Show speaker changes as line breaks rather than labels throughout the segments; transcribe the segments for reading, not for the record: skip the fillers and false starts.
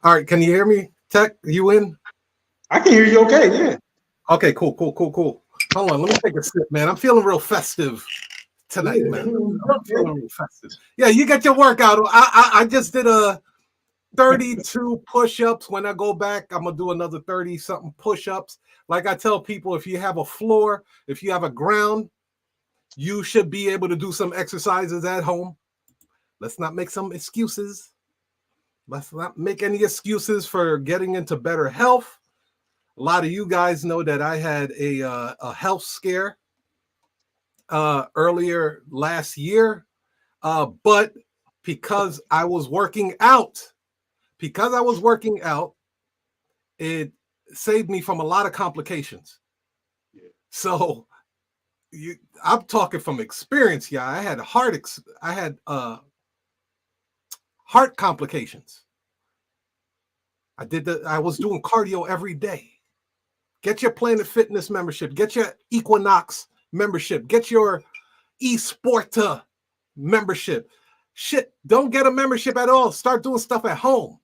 All right, can you hear me? Tekk, you in?
I can hear you okay, yeah.
Okay, cool. Hold on, let me take a sip, man. I'm feeling real festive tonight, man. I'm feeling real festive. Yeah, you get your workout. I just did a 32 push-ups. When I go back, I'm gonna do another 30 something push-ups. Like I tell people, if you have a floor, if you have a ground, you should be able to do some exercises at home. Let's not make some excuses. Let's not make any excuses for getting into better health. A lot of you guys know that I had a health scare earlier last year, but because I was working out, it saved me from a lot of complications. So I'm talking from experience. Yeah, I had heart complications. I was doing cardio every day. Get your Planet Fitness membership. Get your Equinox membership. Get your eSporta membership. Shit, don't get a membership at all. Start doing stuff at home.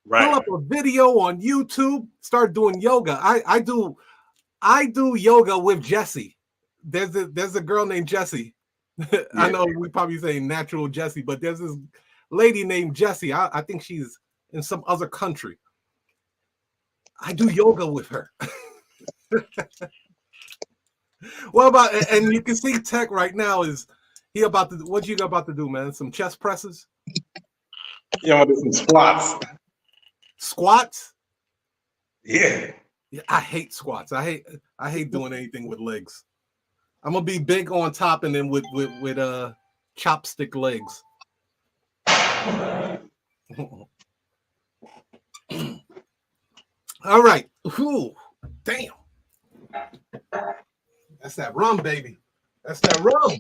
Right.
Pull up a video on YouTube. Start doing yoga. I do yoga with Jessie. There's a girl named Jessie. Yeah. I know we probably saying natural Jessie, but there's this lady named Jessie. I think she's in some other country. I do yoga with her. What about, and you can see Tekk right now is he about to, what you about to do, man? Some chest presses?
Yeah, I'm gonna do some squats.
Squats?
Yeah.
I hate squats. I hate doing anything with legs. I'm gonna be big on top and then with chopstick legs. All right. Ooh, damn. That's that rum, baby. That's that rum.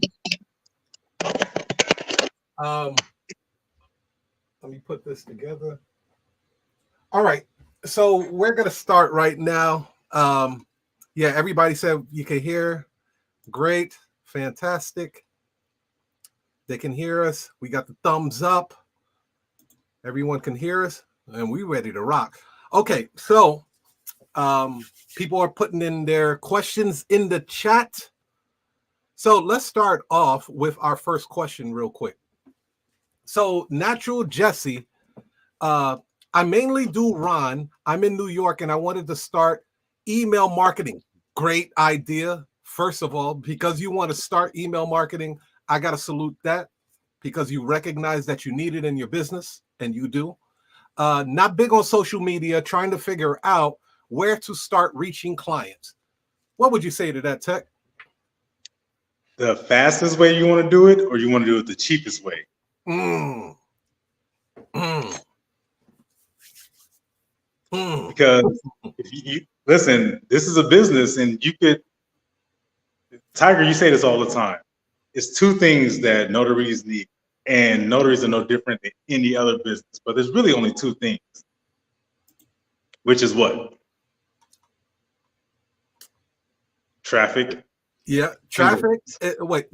Let me put this together. All right. So we're gonna start right now. Yeah, everybody said you can hear. Great, fantastic. They can hear us. We got the thumbs up. Everyone can hear us, and we ready to rock. Okay, so people are putting in their questions in the chat. So let's start off with our first question real quick. So Natural Jesse, I mainly do Ron. I'm in New York and I wanted to start email marketing. Great idea. First of all, because you want to start email marketing, I got to salute that because you recognize that you need it in your business, and you do. Not big on social media, trying to figure out where to start reaching clients. What would you say to that, Tekk?
The fastest way you want to do it, or you want to do it the cheapest way? Because if you listen, this is a business, and you could, Tiger, you say this all the time. It's two things that notaries need, and notaries are no different than any other business. But there's really only two things, which is what? Traffic.
Yeah, traffic.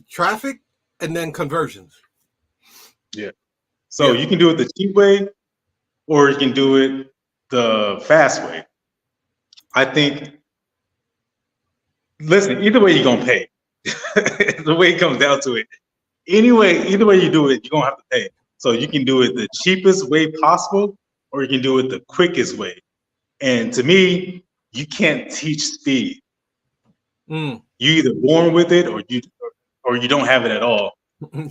Traffic, and then conversions.
Yeah. So you can do it the cheap way, or you can do it the fast way. I think. Listen, either way you're gonna pay. The way it comes down to it. Anyway, either way you do it, you're gonna have to pay. So you can do it the cheapest way possible, or you can do it the quickest way. And to me, you can't teach speed. You either born with it, or you don't have it at all.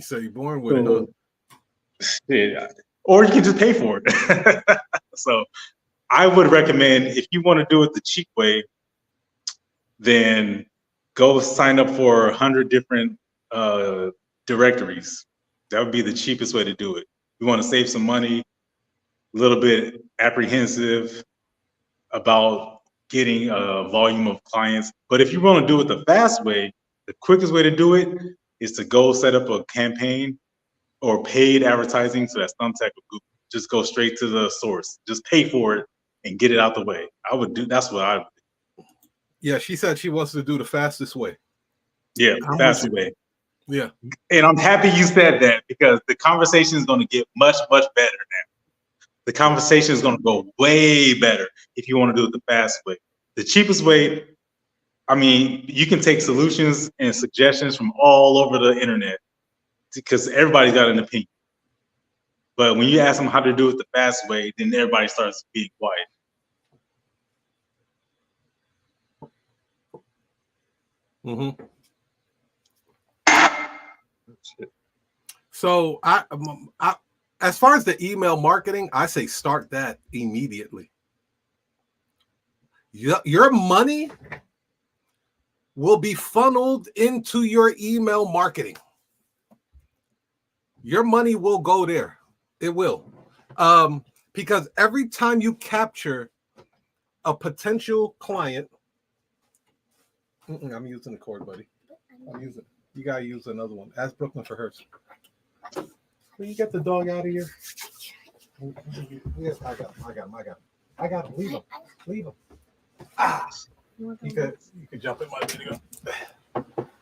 So you're born with it, huh?
Yeah. Or you can just pay for it. So I would recommend, if you want to do it the cheap way, then go sign up for 100 different directories. That would be the cheapest way to do it. You want to save some money, a little bit apprehensive about getting a volume of clients. But if you want to do it the fast way, the quickest way to do it is to go set up a campaign or paid advertising. So that's Thumbtack or Google. Just go straight to the source. Just pay for it and get it out the way. That's what I would do.
Yeah, she said she wants to do the fastest way.
Yeah, the fastest way.
Yeah.
And I'm happy you said that, because the conversation is going to get much, much better now. The conversation is going to go way better if you want to do it the fast way. The cheapest way, I mean, you can take solutions and suggestions from all over the internet because everybody's got an opinion. But when you ask them how to do it the fast way, then everybody starts being quiet.
Mm-hmm. So I, as far as the email marketing, I say start that immediately. Your money will be funneled into your email marketing. Your money will go there. It will. Because every time you capture a potential client, I'm using the cord, buddy. I'm using. You gotta use another one. Ask Brooklyn for hers. Will you get the dog out of here? Yes, I got him. Leave him. Ah, you could jump in my video.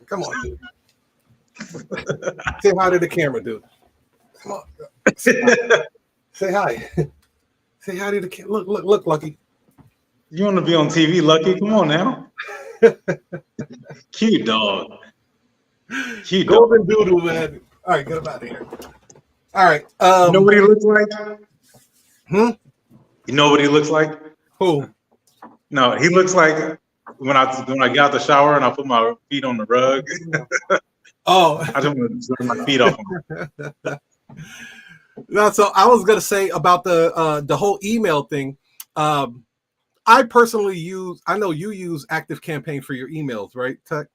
Come on, dude. Say hi to the camera, dude. Come on. Say hi. Say hi to the camera. Look, Lucky.
You want to be on TV, Lucky? Come on now. Cute dog. Cute
Golden doodle, man. All right, get him out of here. All right.
You know what he looks like?
You
know what he looks like?
Who?
No, he looks like when I get out the shower and I put my feet on the rug.
Oh,
I just want to turn my feet off.
No, so I was gonna say about the whole email thing. I personally use. I know you use ActiveCampaign for your emails, right, Tekk?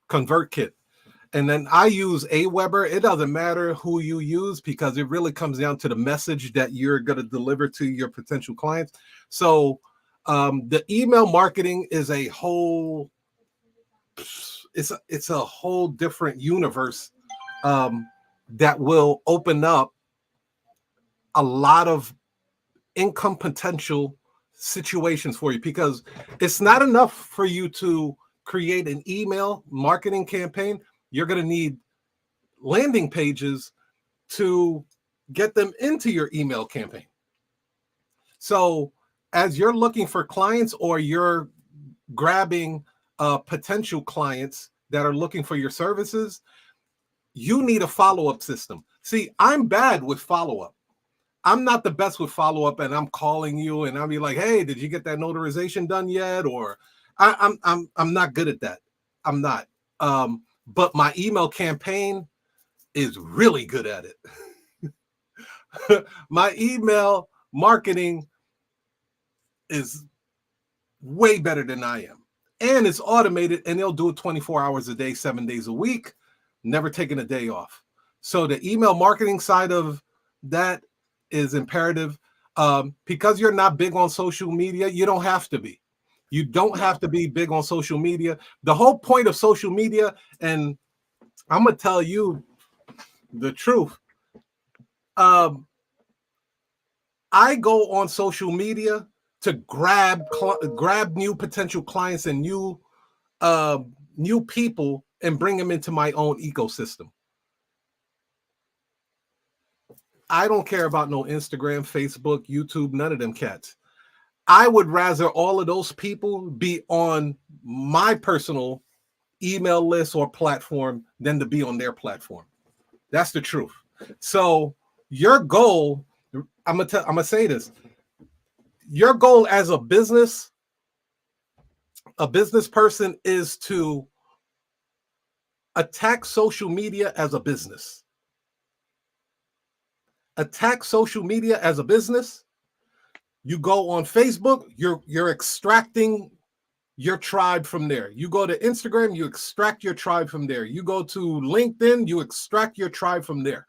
ConvertKit. And then I use Aweber. It doesn't matter who you use because it really comes down to the message that you're going to deliver to your potential clients. So the email marketing is a whole, it's a whole different universe that will open up a lot of income potential situations for you, because it's not enough for you to create an email marketing campaign. You're going to need landing pages to get them into your email campaign. So as you're looking for clients or you're grabbing potential clients that are looking for your services, you need a follow-up system. See, I'm bad with follow-up. I'm not the best with follow-up, and I'm calling you and I'll be like, hey, did you get that notarization done yet? Or I'm not good at that. I'm not. But my email campaign is really good at it. My email marketing is way better than I am. And it's automated, and they'll do it 24 hours a day, 7 days a week, never taking a day off. So the email marketing side of that is imperative. Because you're not big on social media, you don't have to be. You don't have to be big on social media. The whole point of social media, and I'm going to tell you the truth. I go on social media to grab new potential clients and new people and bring them into my own ecosystem. I don't care about no Instagram, Facebook, YouTube, none of them cats. I would rather all of those people be on my personal email list or platform than to be on their platform. That's the truth. So your goal, I'm gonna say this. Your goal as a business person is to attack social media as a business. Attack social media as a business. You go on Facebook, you're extracting your tribe from there. You go to Instagram, you extract your tribe from there. You go to LinkedIn, you extract your tribe from there.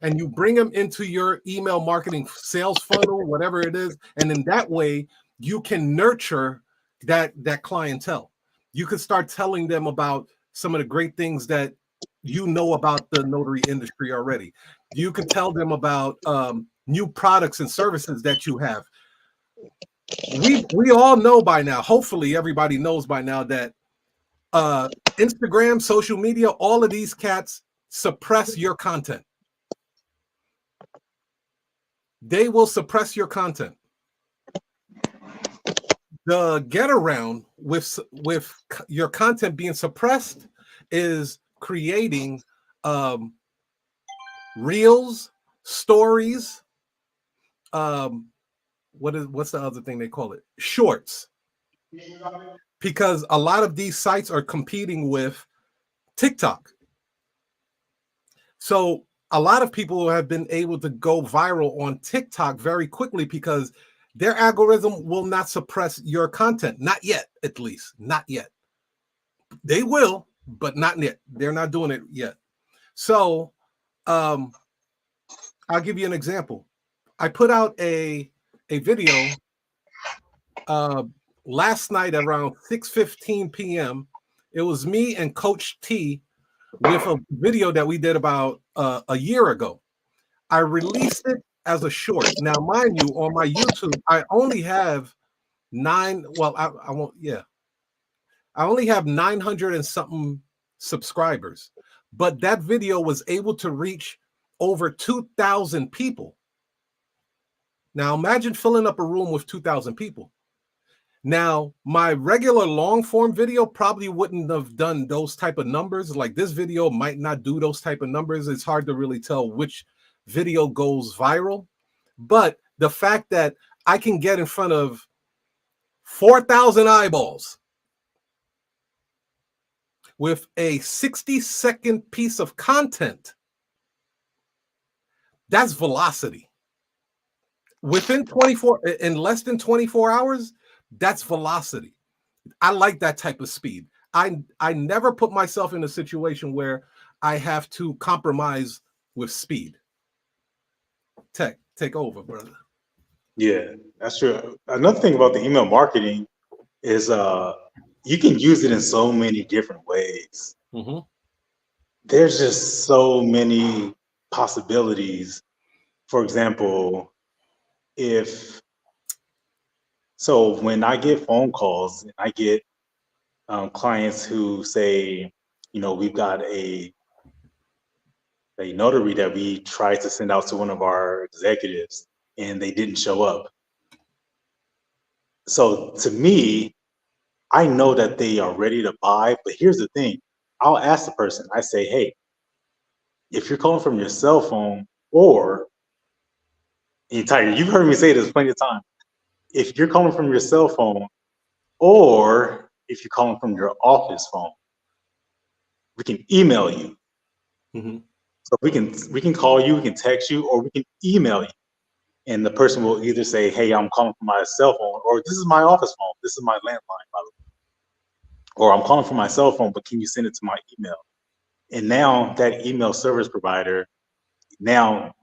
And you bring them into your email marketing sales funnel, whatever it is. And in that way, you can nurture that clientele. You can start telling them about some of the great things that you know about the notary industry already. You can tell them about new products and services that you have. We all know by now, hopefully everybody knows by now, that Instagram, social media, all of these cats suppress your content. they will suppress your content. The get around with your content being suppressed is creating reels, stories, what's the other thing they call it? Shorts. Because a lot of these sites are competing with TikTok. So a lot of people have been able to go viral on TikTok very quickly because their algorithm will not suppress your content. Not yet, at least. Not yet. They will, but not yet. They're not doing it yet. So I'll give you an example. I put out a video last night around 6:15 p.m. It was me and Coach T with a video that we did about a year ago. I released it as a short. Now, mind you, on my YouTube, I only have I won't, yeah. I only have 900 and something subscribers, but that video was able to reach over 2,000 people. Now, imagine filling up a room with 2,000 people. Now, my regular long form video probably wouldn't have done those type of numbers. Like this video might not do those type of numbers. It's hard to really tell which video goes viral. But the fact that I can get in front of 4,000 eyeballs with a 60-second piece of content, that's velocity. Within in less than 24 hours, that's velocity. I like that type of speed. I never put myself in a situation where I have to compromise with speed. Tekk, take over, brother.
Yeah, that's true. Another thing about the email marketing is you can use it in so many different ways.
Mm-hmm.
There's just so many possibilities. For example, when I get phone calls, I get clients who say, we've got a notary that we tried to send out to one of our executives and they didn't show up. So to me, I know that they are ready to buy, but here's the thing. I'll ask the person, I say, hey, if you're calling from your cell phone or, you've heard me say this plenty of times, if you're calling from your cell phone or if you're calling from your office phone, we can email you.
Mm-hmm.
So we can call you, we can text you, or we can email you. And the person will either say, hey, I'm calling from my cell phone, or this is my office phone. This is my landline, by the way. Or I'm calling from my cell phone, but can you send it to my email? And now that email service provider, now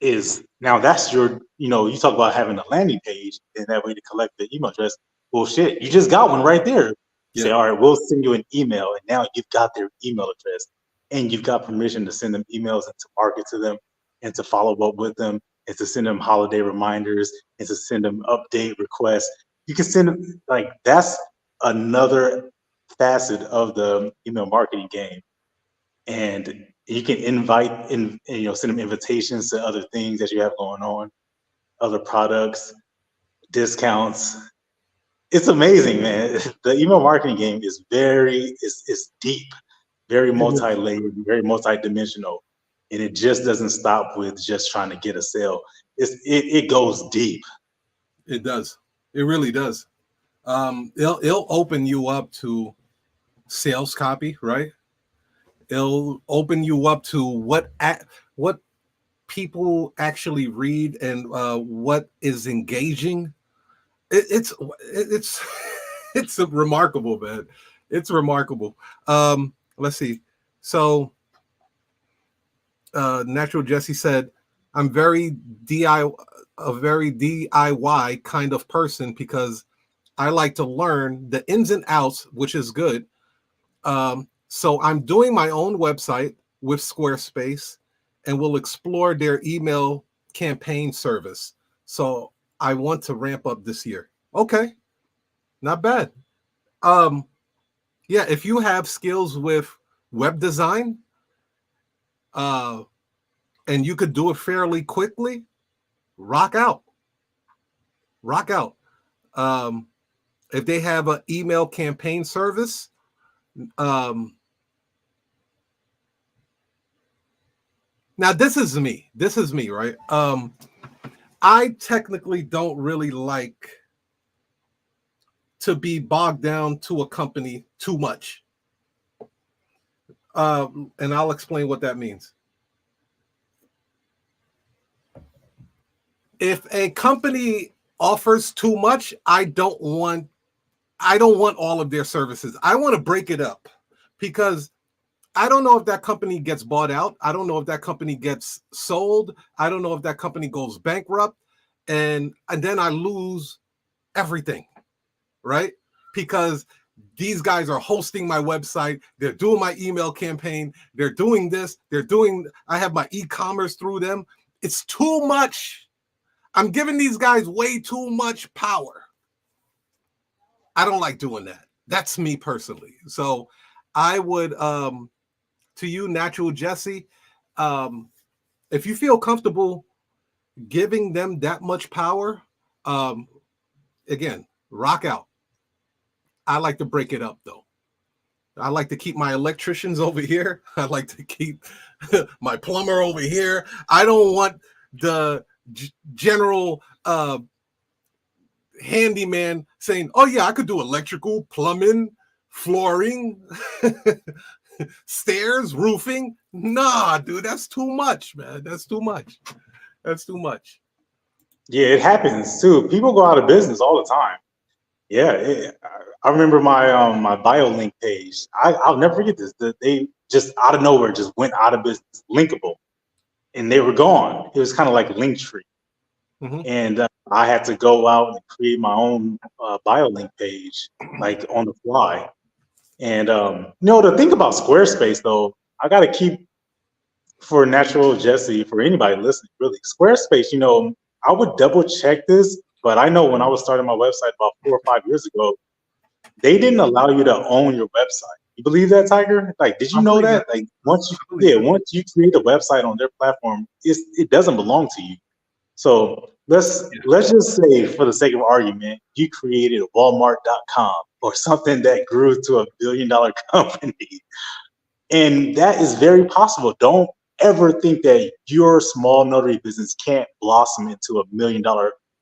that's your, you talk about having a landing page and that way to collect the email address. Well, shit, you just got one right there.
Yeah.
Say, all right, we'll send you an email, and now you've got their email address, and you've got permission to send them emails and to market to them, and to follow up with them, and to send them holiday reminders, and to send them update requests. You can send them, like, that's another facet of the email marketing game. And you can send them invitations to other things that you have going on, other products, discounts. It's amazing, man. The email marketing game is it's deep, very multi-layered, very multi-dimensional, and it just doesn't stop with just trying to get a sale. It goes deep.
It does. It really does. It'll open you up to sales copy, right? It'll open you up to what people actually read and what is engaging. It's it's remarkable, man. It's remarkable. Let's see. So Natural Jesse said, I'm a very DIY kind of person because I like to learn the ins and outs, which is good. So I'm doing my own website with Squarespace and will explore their email campaign service. So I want to ramp up this year. Okay, not bad. Yeah, if you have skills with web design, and you could do it fairly quickly, rock out. Rock out. If they have an email campaign service, now this is me. This is me, right? I technically don't really like to be bogged down to a company too much. And I'll explain what that means. If a company offers too much, I don't want all of their services. I want to break it up because I don't know if that company gets bought out. I don't know if that company gets sold. I don't know if that company goes bankrupt, and then I lose everything, right? Because these guys are hosting my website. They're doing my email campaign. They're doing this. I have my e-commerce through them. It's too much. I'm giving these guys way too much power. I don't like doing that. That's me personally. So I would, to you, Natural Jesse, if you feel comfortable giving them that much power, again, rock out. I like to break it up, though. I like to keep my electricians over here. I like to keep my plumber over here. I don't want the general handyman saying, oh yeah, I could do electrical, plumbing, flooring, stairs, roofing. Nah, dude, that's too much, man. That's too much. That's too much.
Yeah, it happens too. People go out of business all the time. Yeah, I remember my my bio link page. I'll never forget this. They just out of nowhere just went out of business, Linkable, and they were gone. It was kind of like Linktree.
Mm-hmm.
And I had to go out and create my own bio link page, like on the fly. And the thing about Squarespace, though, I got to keep for Natural Jesse, for anybody listening, really, Squarespace. I would double check this, but I know when I was starting my website about 4 or 5 years ago, they didn't allow you to own your website. You believe that, Tiger? Like, did you know that? Like, once you create a website on their platform, it doesn't belong to you. So let's just say, for the sake of argument, you created Walmart.com or something that grew to $1 billion company. And that is very possible. Don't ever think that your small notary business can't blossom into $1 million,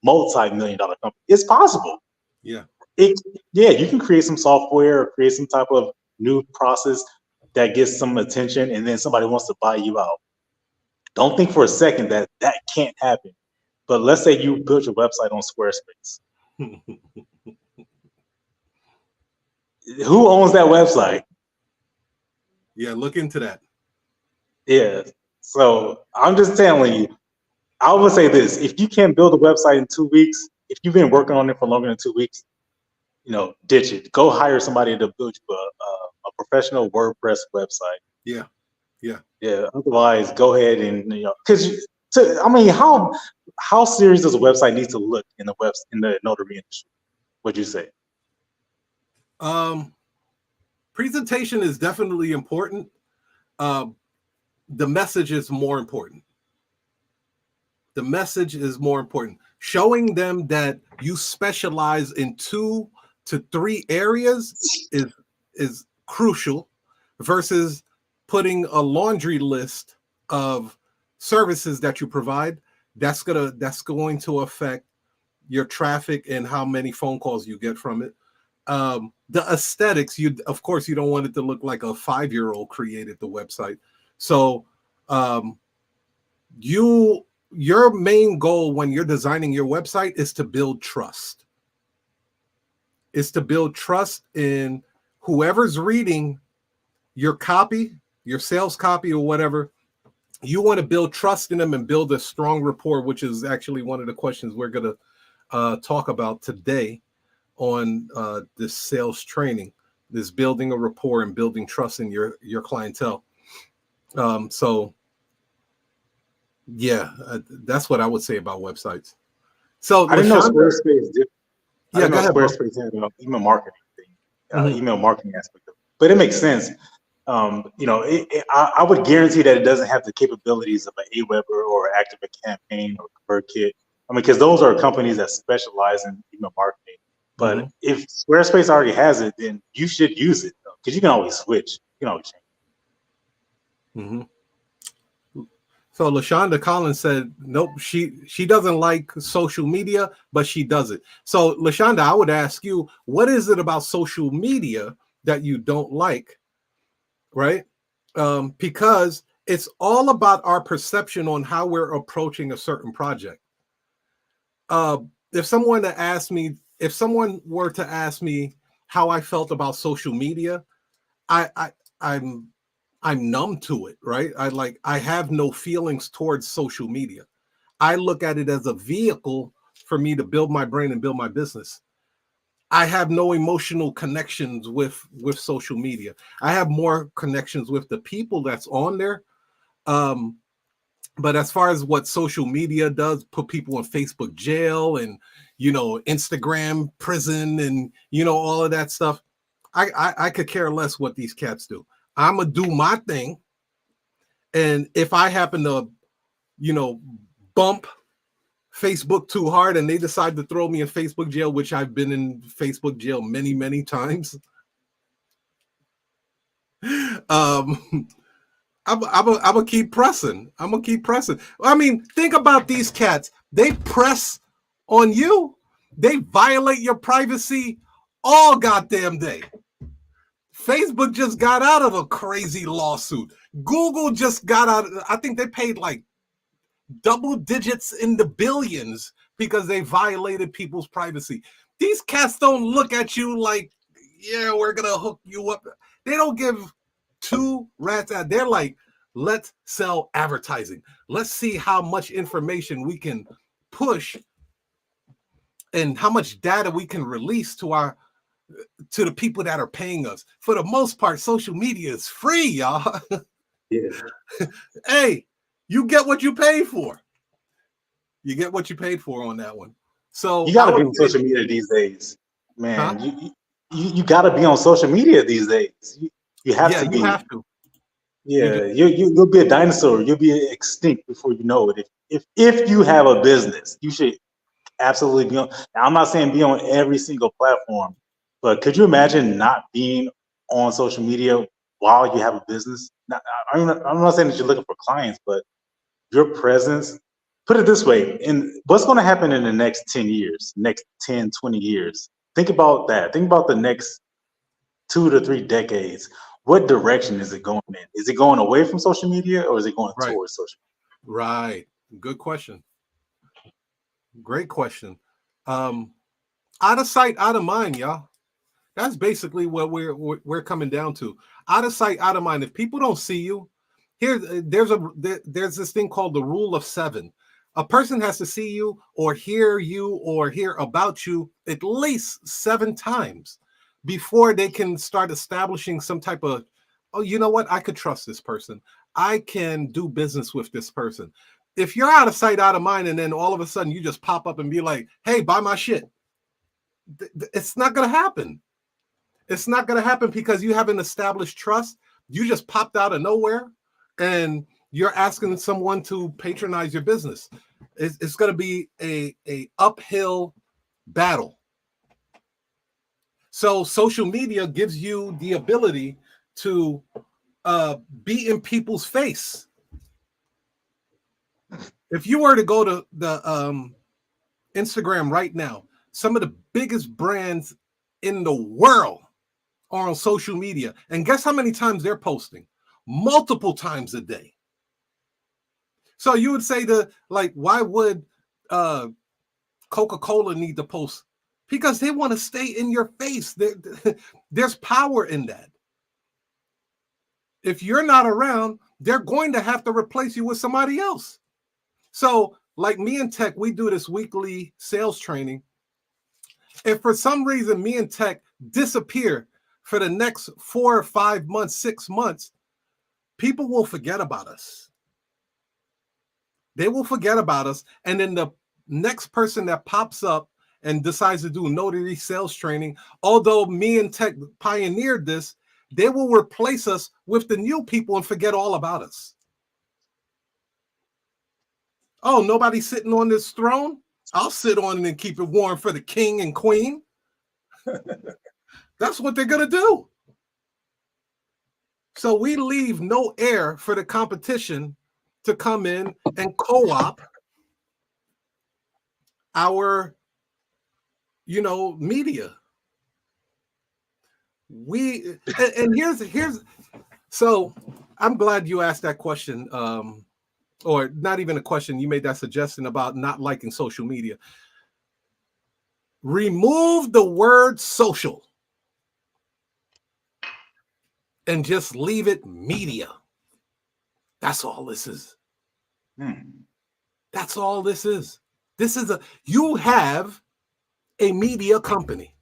multi-million dollar company. It's possible.
Yeah.
You can create some software or create some type of new process that gets some attention, and then somebody wants to buy you out. Don't think for a second that can't happen. But let's say you build your website on Squarespace. Who owns that website?
Yeah, look into that.
Yeah. So I'm just telling you, I would say this: if you can't build a website in 2 weeks, if you've been working on it for longer than 2 weeks, ditch it. Go hire somebody to build you a professional WordPress website.
Yeah.
Otherwise, go ahead and because how serious does a website need to look in the notary industry? What'd you say?
Presentation is definitely important. The message is more important. The message is more important. Showing them that you specialize in 2 to 3 areas is crucial versus putting a laundry list of services that you provide. That's going to affect your traffic and how many phone calls you get from it. The aesthetics, of course you don't want it to look like a 5-year-old created the website. So your main goal when you're designing your website is to build trust. Is to build trust in whoever's reading your copy, your sales copy or whatever. You want to build trust in them and build a strong rapport, which is actually one of the questions we're going to talk about today on this sales training, is building a rapport and building trust in your clientele. So yeah, that's what I would say about websites. So
I didn't know Squarespace did. I didn't know
go ahead,
Squarespace had an email marketing thing, email marketing aspect of it. But it makes sense. I would guarantee that it doesn't have the capabilities of an Aweber or Activate Campaign or ConvertKit. I mean, because those are companies that specialize in email marketing. But if Squarespace already has it, then you should use it because you can always switch. You can always change.
So LaShonda Collins said, nope, she doesn't like social media, but she does it. So LaShonda, I would ask you, what is it about social media that you don't like? Right? Because it's all about our perception on how we're approaching a certain project. If someone were to ask me how I felt about social media, I'm numb to it, right? I have no feelings towards social media. I look at it as a vehicle for me to build my brain and build my business. I have no emotional connections with social media. I have more connections with the people that's on there. But as far as what social media does, put people in Facebook jail and, Instagram prison and, all of that stuff, I could care less what these cats do. I'm going to do my thing. And if I happen to, bump Facebook too hard and they decide to throw me in Facebook jail, which I've been in Facebook jail many, many times, I'm gonna keep pressing. I'm gonna keep pressing. I mean, think about these cats. They press on you. They violate your privacy all goddamn day. Facebook just got out of a crazy lawsuit. Google just got out. I think they paid like double digits in the billions because they violated people's privacy. These cats don't look at you like, yeah, we're gonna hook you up. They don't give two rats out. They're like, let's sell advertising. Let's see how much information we can push and how much data we can release to the people that are paying us. For the most part, social media is free, y'all.
Yeah.
Hey, you get what you pay for. You get what you paid for on that one. So
you got to be on social media these days, man. Huh? You got to be on social media these days. You have to be.
You have to.
Yeah, you'll be a dinosaur. You'll be extinct before you know it. If you have a business, you should absolutely be on. Now, I'm not saying be on every single platform, but could you imagine not being on social media while you have a business? Now, I'm not saying that you're looking for clients, but your presence, put it this way, in what's going to happen in the next 10 years, next 10, 20 years? Think about that. Think about the next 2 to 3 decades. What direction is it going in? Is it going away from social media or is it going towards social media?
Right. Good question. Great question. Out of sight, out of mind, y'all. That's basically what we're coming down to. Out of sight, out of mind. If people don't see you, there's this thing called the rule of 7. A person has to see you or hear about you at least 7 times before they can start establishing some type of, oh, you know what? I could trust this person. I can do business with this person. If you're out of sight, out of mind, and then all of a sudden you just pop up and be like, hey, buy my shit. It's not going to happen. It's not going to happen because you haven't established trust. You just popped out of nowhere and you're asking someone to patronize your business. It's going to be a uphill battle. So social media gives you the ability to be in people's face. If you were to go to the Instagram right now, some of the biggest brands in the world are on social media. And guess how many times they're posting? Multiple times a day. So you would say why would Coca-Cola need to post? Because they want to stay in your face. There's power in that. If you're not around, they're going to have to replace you with somebody else. So like me and Tekk, we do this weekly sales training. If for some reason me and Tekk disappear for the next 4 or 5 months, 6 months, people will forget about us. They will forget about us. And then the next person that pops up and decides to do notary sales training, although me and Tekk pioneered this, They will replace us with the new people and forget all about us. Oh, nobody's sitting on this throne? I'll sit on it and keep it warm for the king and queen. That's what they're going to do. So we leave no air for the competition to come in and co-op our, media. Here's so I'm glad you asked that question, or not even a question. You made that suggestion about not liking social media. Remove the word social and just leave it media. That's all this is. That's all this is. You have a media company.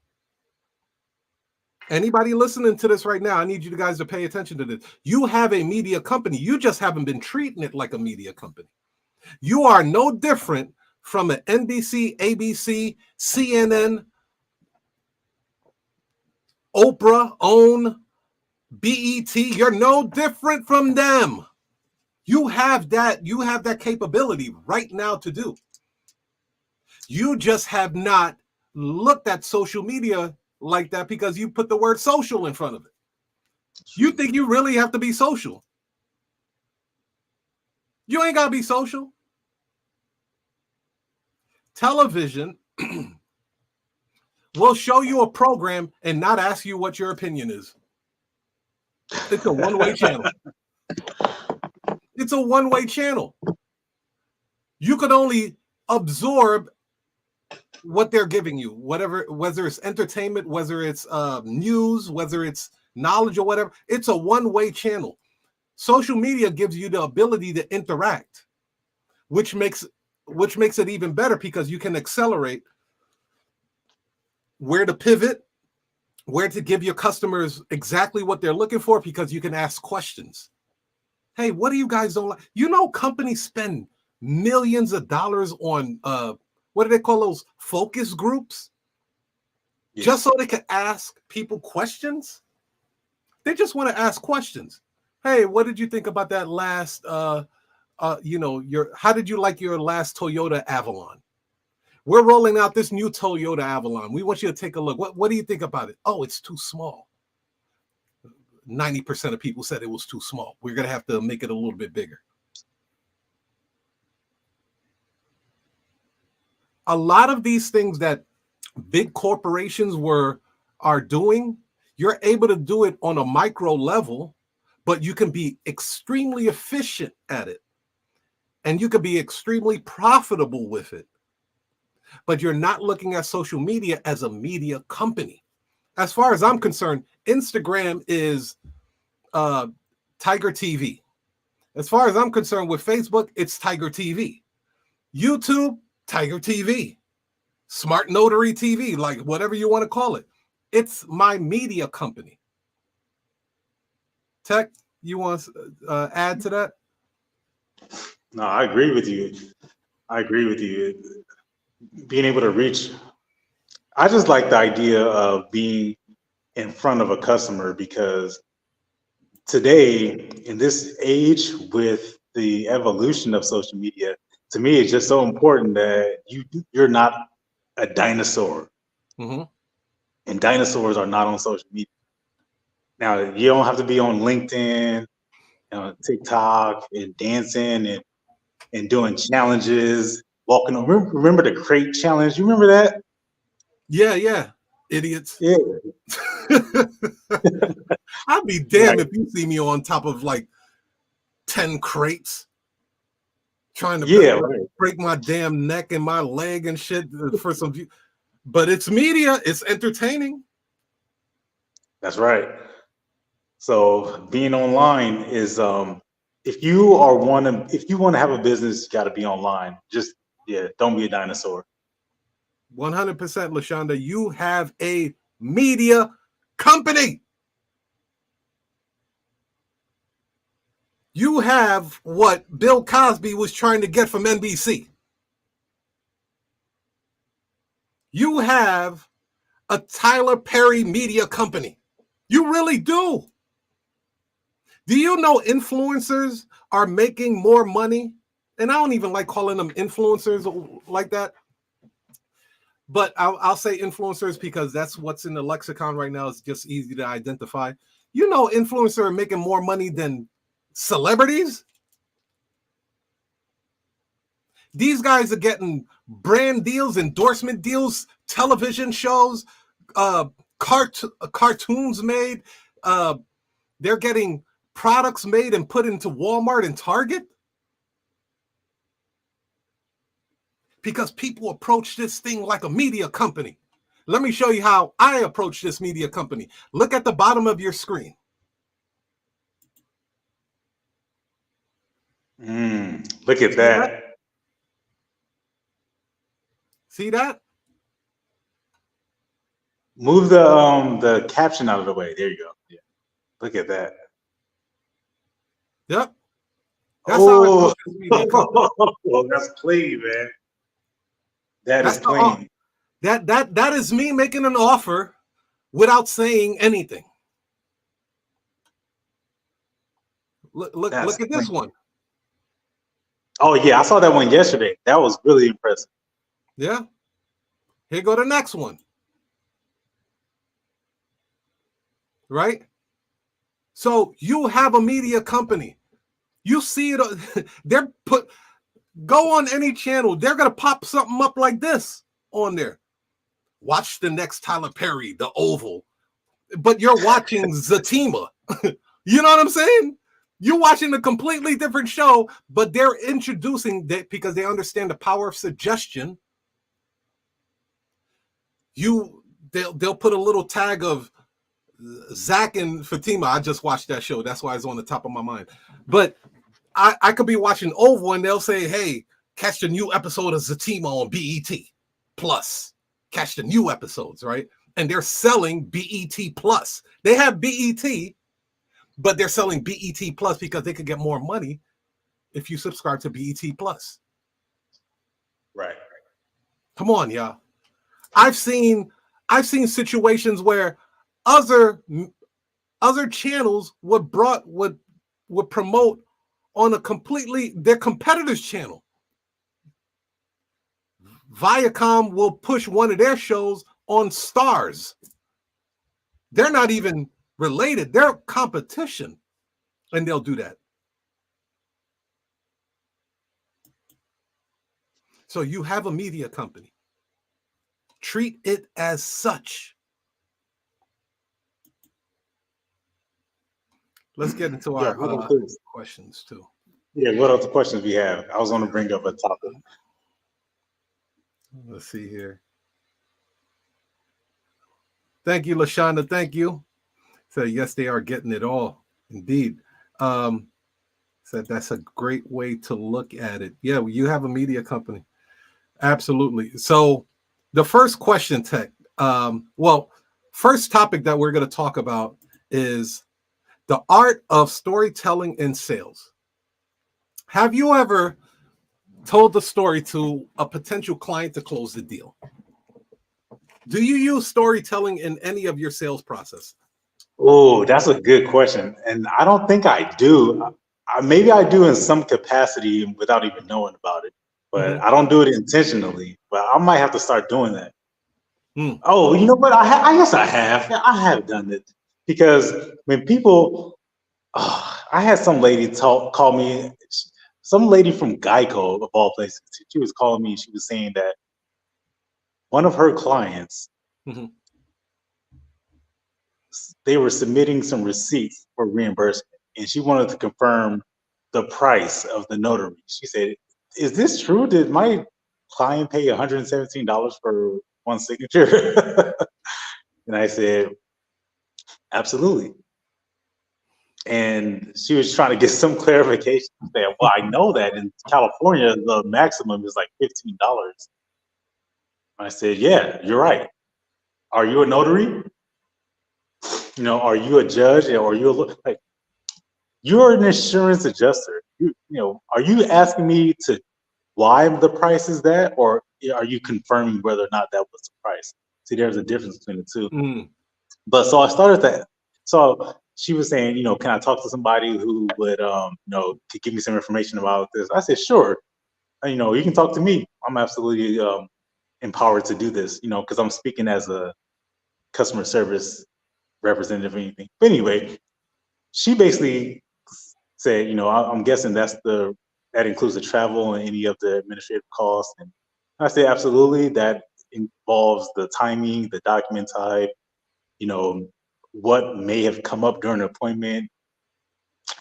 Anybody listening to this right now, I need you guys to pay attention to this. You have a media company. You just haven't been treating it like a media company. You are no different from an NBC, ABC, CNN, Oprah, OWN, BET. You're no different from them. You have that capability right now to do. You just have not looked at social media like that because you put the word social in front of it. You think you really have to be social. You ain't got to be social. Television will show you a program and not ask you what your opinion is. It's a one-way channel. It's a one-way channel. You could only absorb what they're giving you, whether it's entertainment, whether it's news, whether it's knowledge or whatever. It's a one-way channel. Social media gives you the ability to interact, which makes it even better because you can accelerate where to pivot, where to give your customers exactly what they're looking for, because you can ask questions. Hey, what do you guys don't like? Companies spend millions of dollars on what do they call those focus groups? Yeah. Just so they can ask people questions. They just want to ask questions. Hey, what did you think about that last how did you like your last Toyota Avalon? We're rolling out this new Toyota Avalon. We want you to take a look. What do you think about it? Oh, it's too small. 90% of people said it was too small. We're going to have to make it a little bit bigger. A lot of these things that big corporations are doing, you're able to do it on a micro level, but you can be extremely efficient at it. And you can be extremely profitable with it. But you're not looking at social media as a media company. As far as I'm concerned, Instagram is Tiger TV. As far as I'm concerned with Facebook, it's Tiger TV. YouTube, Tiger TV. Smart Notary TV, like whatever you want to call it. It's my media company. Tekk, you want to add to that?
No, I agree with you. Being able to reach, I just like the idea of being in front of a customer, because today, in this age, with the evolution of social media, to me, it's just so important that you're not a dinosaur.
Mm-hmm.
And dinosaurs are not on social media. Now, you don't have to be on LinkedIn, TikTok, and dancing and doing challenges, walking on. Remember the crate challenge? You remember that?
Yeah. Idiots.
Yeah.
I'd be damned if you see me on top of like 10 crates trying to break my damn neck and my leg and shit for some view. But it's media, it's entertaining.
That's right. So being online is if you want to have a business, you got to be online. Just don't be a dinosaur.
100%, LaShonda, you have a media company. You have what Bill Cosby was trying to get from NBC. You have a Tyler Perry media company. You really do. Do you know influencers are making more money? And I don't even like calling them influencers like that. But I'll say influencers because that's what's in the lexicon right now. It's just easy to identify. You know, influencers are making more money than celebrities. These guys are getting brand deals, endorsement deals, television shows, cartoons made. They're getting products made and put into Walmart and Target. Because people approach this thing like a media company. Let me show you how I approach this media company. Look at the bottom of your screen.
Look at that.
See that?
Move the caption out of the way. There you go. Yeah. Look at that.
Yep. That's how I approach this
media company. Well, that's clean, man. That's clean.
That is me making an offer without saying anything. Look at this one.
Oh yeah, I saw that one yesterday. That was really impressive.
Yeah. Here go the next one. Right? So you have a media company. You see it, go on any channel. They're going to pop something up like this on there. Watch the next Tyler Perry, The Oval. But you're watching Zatima. You know what I'm saying? You're watching a completely different show, but they're introducing that because they understand the power of suggestion. They'll put a little tag of Zach and Fatima. I just watched that show. That's why it's on the top of my mind. But I could be watching Oval and they'll say, hey, catch the new episode of Zatima on BET Plus. Catch the new episodes, right? And they're selling BET Plus. They have BET, but they're selling BET Plus because they could get more money if you subscribe to BET Plus.
Right.
Come on, y'all. I've seen situations where other channels would promote on a completely their competitor's channel. Viacom will push one of their shows on Stars. They're not even related. They're competition, and they'll do that. So you have a media company. Treat it as such. Let's get into our questions too.
Yeah, what other questions we have? I was going to bring up a topic.
Let's see here. Thank you, LaShonda. Thank you. So yes, they are getting it all. Indeed. Said that's a great way to look at it. Yeah, you have a media company. Absolutely. So the first question, Tekk. First topic that we're going to talk about is the art of storytelling in sales. Have you ever told the story to a potential client to close the deal? Do you use storytelling in any of your sales process?
Oh, that's a good question. And I don't think I do. Maybe I do in some capacity without even knowing about it, but I don't do it intentionally. But I might have to start doing that. Oh, you know what? I guess I have. I have done it because when people, I had some lady call me, some lady from Geico of all places. She was calling me. She was saying that one of her clients, they were submitting some receipts for reimbursement, and she wanted to confirm the price of the notary. She said, "Is this true? Did my client pay $117 for one signature?" And I said, "Absolutely." And she was trying to get some clarification. Saying, "Well, I know that in California the maximum is like $15." I said, "Yeah, you're right. Are you a notary? You know, are you a judge, or are you like you're an insurance adjuster? You know, are you asking me to why the price is that, or are you confirming whether or not that was the price?" See, there's a difference between the two. But so I started that. So she was saying, you know, can I talk to somebody who would, you know, to give me some information about this? I said, sure. You know, you can talk to me. I'm absolutely empowered to do this, you know, because I'm speaking as a customer service representative or anything. But anyway, she basically said, you know, I'm guessing that includes the travel and any of the administrative costs. And I said, absolutely. That involves the timing, the document type, you know, what may have come up during the appointment.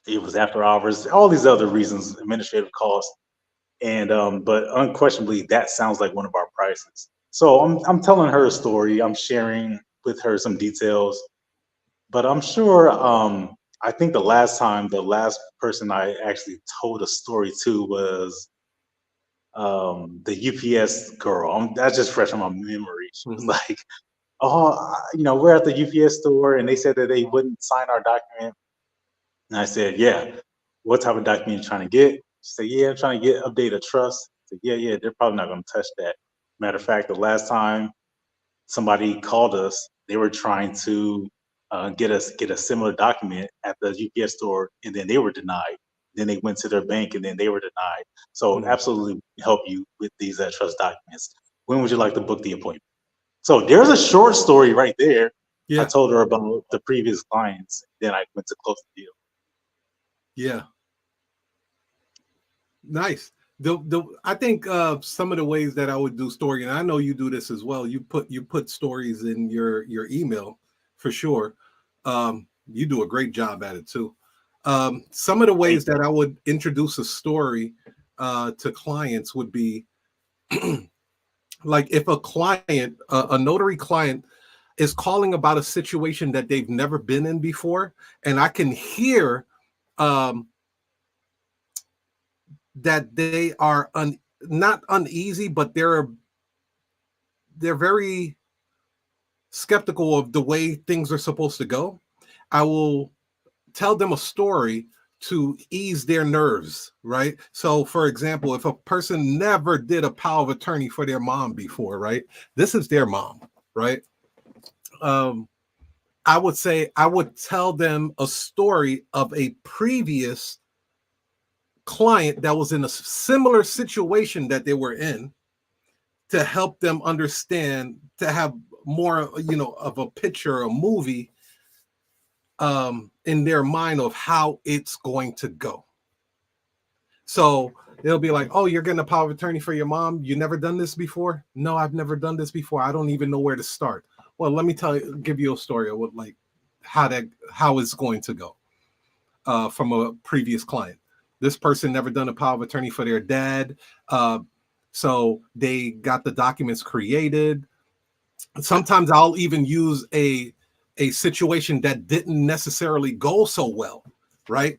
It was after hours, all these other reasons, administrative costs. And but unquestionably, that sounds like one of our prices. So I'm telling her a story. I'm sharing with her some details. But I'm sure, I think the last person I actually told a story to was the UPS girl. That's just fresh on my memory. She was like, oh, you know, we're at the UPS store and they said that they wouldn't sign our document. And I said, yeah, what type of document are you trying to get? She said, yeah, I'm trying to get update of trust. I said, yeah, they're probably not going to touch that. Matter of fact, the last time somebody called us, they were trying to get a similar document at the UPS store, and then they were denied. Then they went to their bank, and then they were denied. So absolutely help you with these trust documents. When would you like to book the appointment? So there's a short story right there.
Yeah.
I told her about the previous clients. Then I went to close the deal.
Yeah. Nice. I think some of the ways that I would do story, and I know you do this as well. You put stories in your email for sure. You do a great job at it too. Some of the ways that I would introduce a story to clients would be like if a client, a notary client, is calling about a situation that they've never been in before, and I can hear that they are not uneasy, but they're very skeptical of the way things are supposed to go. I will tell them a story to ease their nerves, right? So, for example, if a person never did a power of attorney for their mom before, right? This is their mom, right? I would tell them a story of a previous client that was in a similar situation that they were in, to help them understand, to have more, you know, of a picture, a movie in their mind of how it's going to go. So they'll be like, oh, you're getting a power of attorney for your mom. You never done this before? No, I've never done this before. I don't even know where to start. Well, let me give you a story of what, like, how it's going to go from a previous client. This person never done a power of attorney for their dad. So they got the documents created. Sometimes I'll even use a situation that didn't necessarily go so well, right?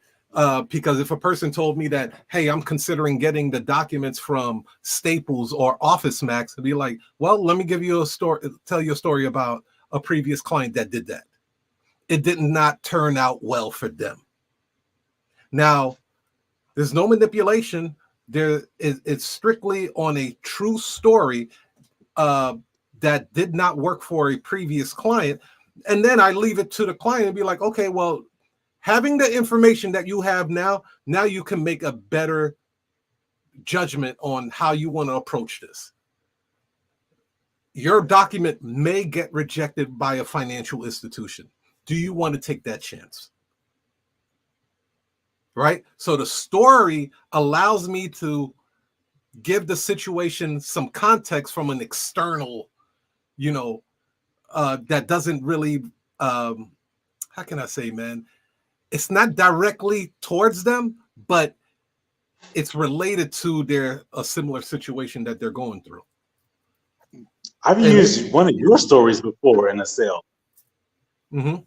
Because if a person told me that, hey, I'm considering getting the documents from Staples or Office Max, I'd be like, well, let me give you a story, tell you a story about a previous client that did that. It did not turn out well for them. Now, there's no manipulation. It's strictly on a true story that did not work for a previous client. And then I leave it to the client and be like, okay, well, having the information that you have now you can make a better judgment on how you want to approach this. Your document may get rejected by a financial institution. Do you want to take that chance? Right? So the story allows me to give the situation some context from an external, you know, that doesn't really, how can I say, man? It's not directly towards them, but it's related to a similar situation that they're going through.
I've used one of your stories before in a sale.
Mm-hmm.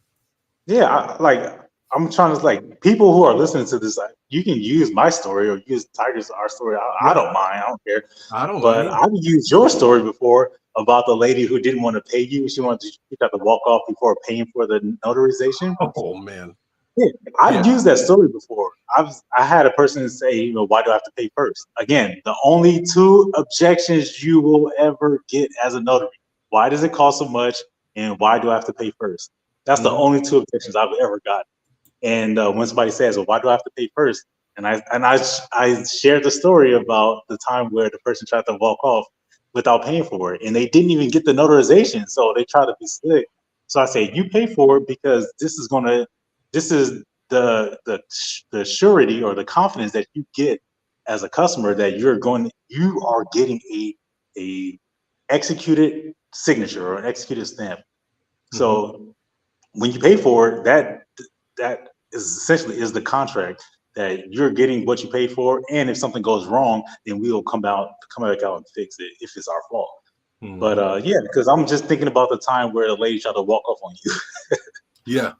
Yeah, I'm trying to, like, people who are listening to this, you can use my story or use our story. I don't mind. I don't care.
I don't
But
mind.
I've used your story before about the lady who didn't want to pay you. She got to walk off before paying for the notarization.
Oh man.
Yeah, I've used that story before. I had a person say, you know, why do I have to pay first? Again, the only two objections you will ever get as a notary: why does it cost so much, and why do I have to pay first? That's the only two objections I've ever gotten. And when somebody says, "Well, why do I have to pay first?" I shared the story about the time where the person tried to walk off without paying for it, and they didn't even get the notarization, so they tried to be slick. So I say, you pay for it because this is the surety or the confidence that you get as a customer that you are getting a executed signature or an executed stamp. So when you pay for it, that is essentially is the contract that you're getting what you paid for, and if something goes wrong, then we'll come back out and fix it if it's our fault. But yeah, because I'm just thinking about the time where the lady tried to walk off on you.
Yeah.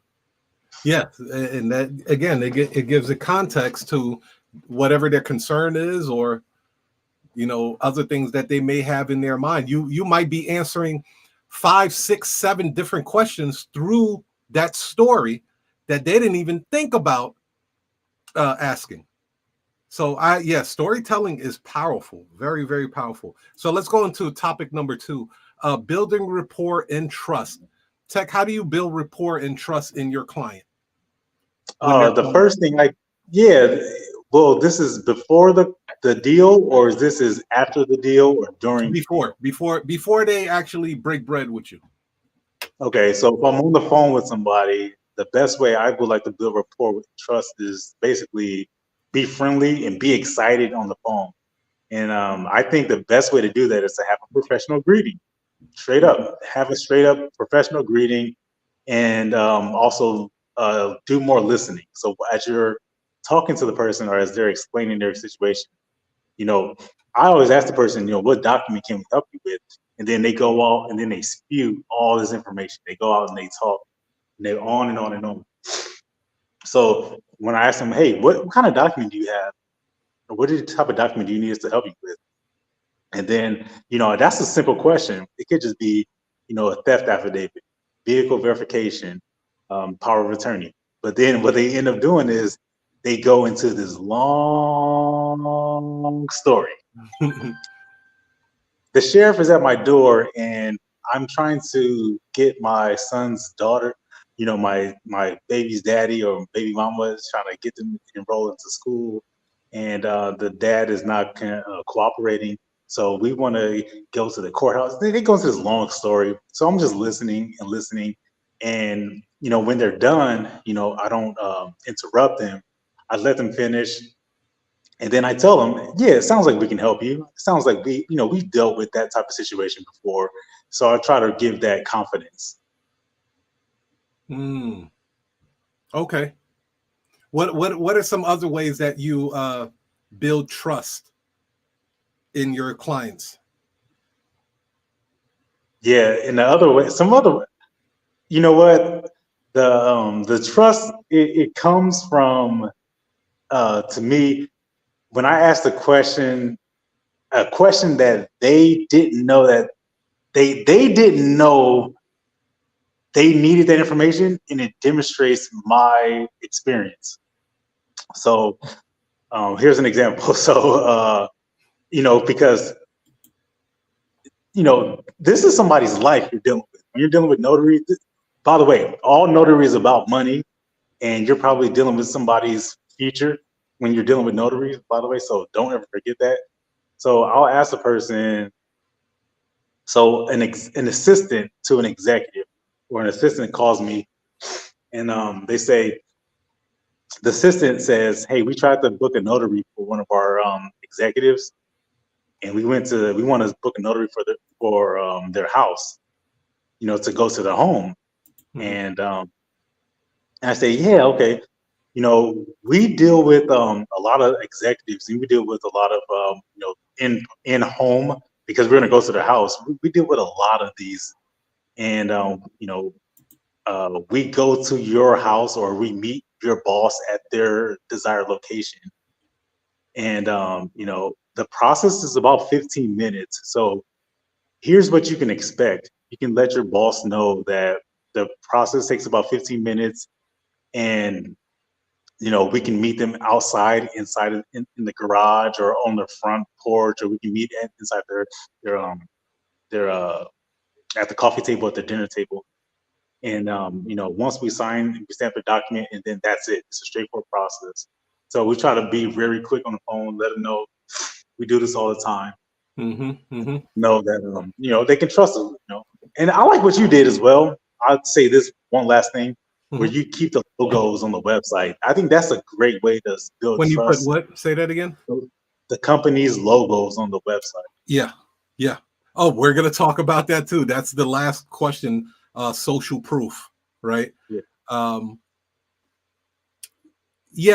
Yeah. And that, again, it gives a context to whatever their concern is, or, other things that they may have in their mind. You might be answering 5, 6, 7 different questions through that story that they didn't even think about asking. So storytelling is powerful, very, very powerful. So let's go into topic number 2, building rapport and trust. Tekk, how do you build rapport and trust in your client when they're
The first thing yeah, well, this is before the deal, or this is after the deal, or during the deal?
before they actually break bread with you?
Okay, so if I'm on the phone with somebody, the best way I would like to build rapport with trust is basically be friendly and be excited on the phone. And I think the best way to do that is to have a professional greeting. Straight up, have a straight up professional greeting, and also do more listening. So as you're talking to the person or as they're explaining their situation, you know, I always ask the person, what document can we help you with? And then they go out and then they spew all this information. They go out and they talk, and they're on and on and on. So when I ask them, hey, what kind of document do you have? Or what type of document do you need us to help you with? And then, that's a simple question. It could just be, a theft affidavit, vehicle verification, power of attorney. But then what they end up doing is they go into this long story. The sheriff is at my door and I'm trying to get my son's daughter, my baby's daddy or baby mama is trying to get them enrolled into school, and the dad is not cooperating. So we want to go to the courthouse. They go into this long story. So I'm just listening and listening. And, when they're done, I don't interrupt them. I let them finish. And then I tell them, yeah, it sounds like we can help you. It sounds like we've dealt with that type of situation before. So I try to give that confidence.
Okay. What are some other ways that you build trust in your clients?
Yeah, in the other way, you know what? The trust it comes from to me when I ask a question that they didn't know that they didn't know they needed that information, and it demonstrates my experience. So here's an example. So because this is somebody's life you're dealing with. When you're dealing with notary, by the way, all notary is about money, and you're probably dealing with somebody's future when you're dealing with notaries, by the way. So don't ever forget that. So I'll ask the person, so an assistant to an executive or an assistant calls me, and they say, the assistant says, hey, we tried to book a notary for one of our executives, and we want to book a notary for their house, to go to the home. And I say, yeah, okay. We deal with a lot of executives, and we deal with a lot of in home, because we're gonna go to their house. We deal with a lot of these, and we go to your house or we meet your boss at their desired location, and the process is about 15 minutes. So here's what you can expect. You can let your boss know that the process takes about 15 minutes, and we can meet them outside, in the garage or on the front porch, or we can meet inside their at the coffee table, at the dinner table. And once we sign, we stamp the document, and then that's it. It's a straightforward process. So we try to be very quick on the phone, let them know we do this all the time. Know that they can trust us. And I like what you did as well. I'd say this one last thing, where you keep the logos on the website. I think that's a great way to build
When you put
trust.
what? Say that again.
The company's logos on the website.
Yeah. Oh, we're gonna talk about that too. That's the last question. Social proof, right?
Yeah.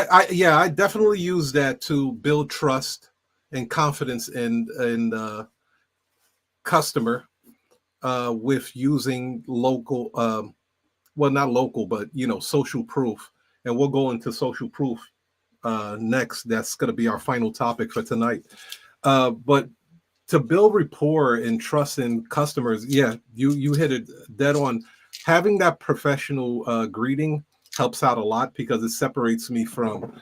I definitely use that to build trust and confidence in customer with using local, well, not local, but social proof. And we'll go into social proof next. That's going to be our final topic for tonight. But to build rapport and trust in customers, you hit it dead on. Having that professional greeting helps out a lot because it separates me from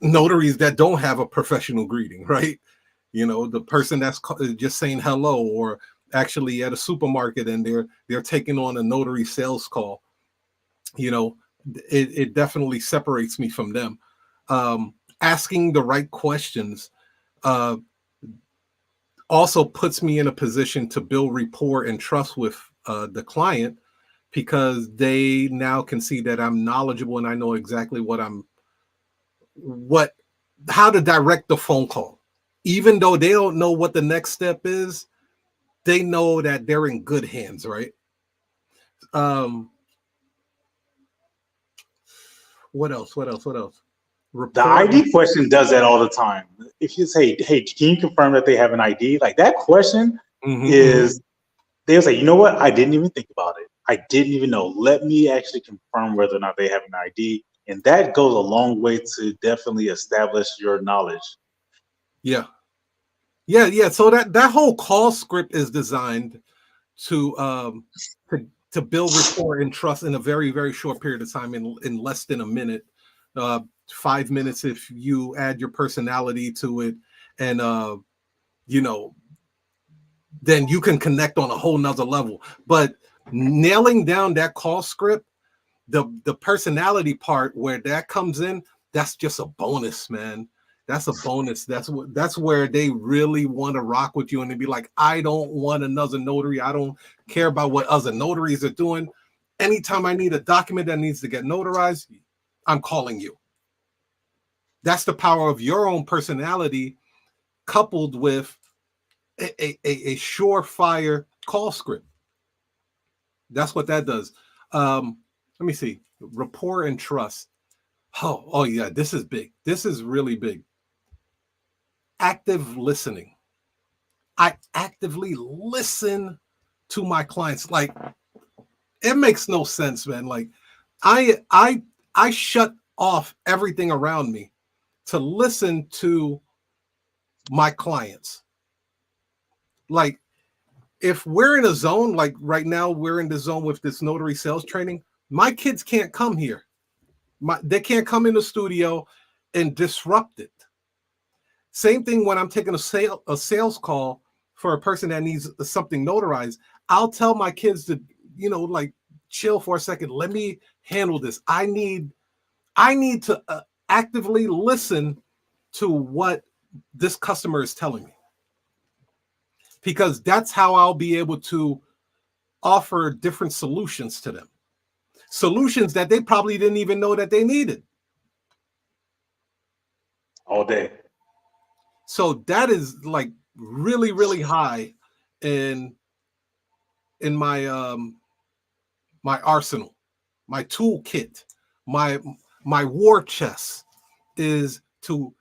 notaries that don't have a professional greeting, right? The person that's just saying hello, or actually at a supermarket and they're taking on a notary sales call. It definitely separates me from them. Asking the right questions also puts me in a position to build rapport and trust with the client, because they now can see that I'm knowledgeable and I know exactly how to direct the phone call. Even though they don't know what the next step is, they know that they're in good hands, right? What else?
The ID question does that all the time. If you say, hey, can you confirm that they have an ID? Like, that question is, they'll say, you know what? I didn't even think about it. I didn't even know. Let me actually confirm whether or not they have an ID. And that goes a long way to definitely establish your knowledge.
Yeah. So that whole call script is designed to build rapport and trust in a very, very short period of time, in less than a minute, 5 minutes if you add your personality to it, and then you can connect on a whole nother level. But nailing down that call script, the personality part where that comes in, that's just a bonus, man. That's a bonus. That's where they really want to rock with you, and they be like, I don't want another notary. I don't care about what other notaries are doing. Anytime I need a document that needs to get notarized, I'm calling you. That's the power of your own personality coupled with a surefire call script. That's what that does. Let me see. Rapport and trust. Oh yeah, this is big. This is really big. Active listening. I actively listen to my clients. Like, it makes no sense, man. Like, I shut off everything around me to listen to my clients. Like, if we're in a zone, like right now, we're in the zone with this notary sales training, my kids can't come here. They can't come in the studio and disrupt it. Same thing when I'm taking a sales call for a person that needs something notarized. I'll tell my kids to, like, chill for a second. Let me handle this. I need to actively listen to what this customer is telling me, because that's how I'll be able to offer different solutions to them. Solutions that they probably didn't even know that they needed.
All day.
So that is like really, really high in my my arsenal, my toolkit, my war chest is to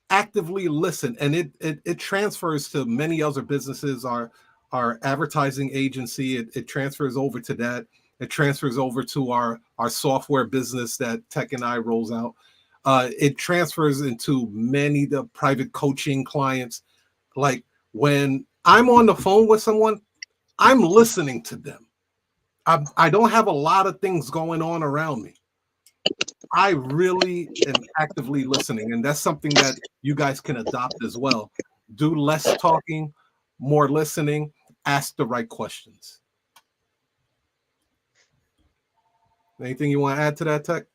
actively listen, and it transfers to many other businesses. Our advertising agency, it transfers over to that. It transfers over to our software business that Tekk and I rolls out. It transfers into many the private coaching clients. Like, when I'm on the phone with someone, I'm listening to them. I don't have a lot of things going on around me. I really am actively listening, and that's something that you guys can adopt as well. Do less talking, more listening, ask the right questions. Anything you want to add to that, Tekk?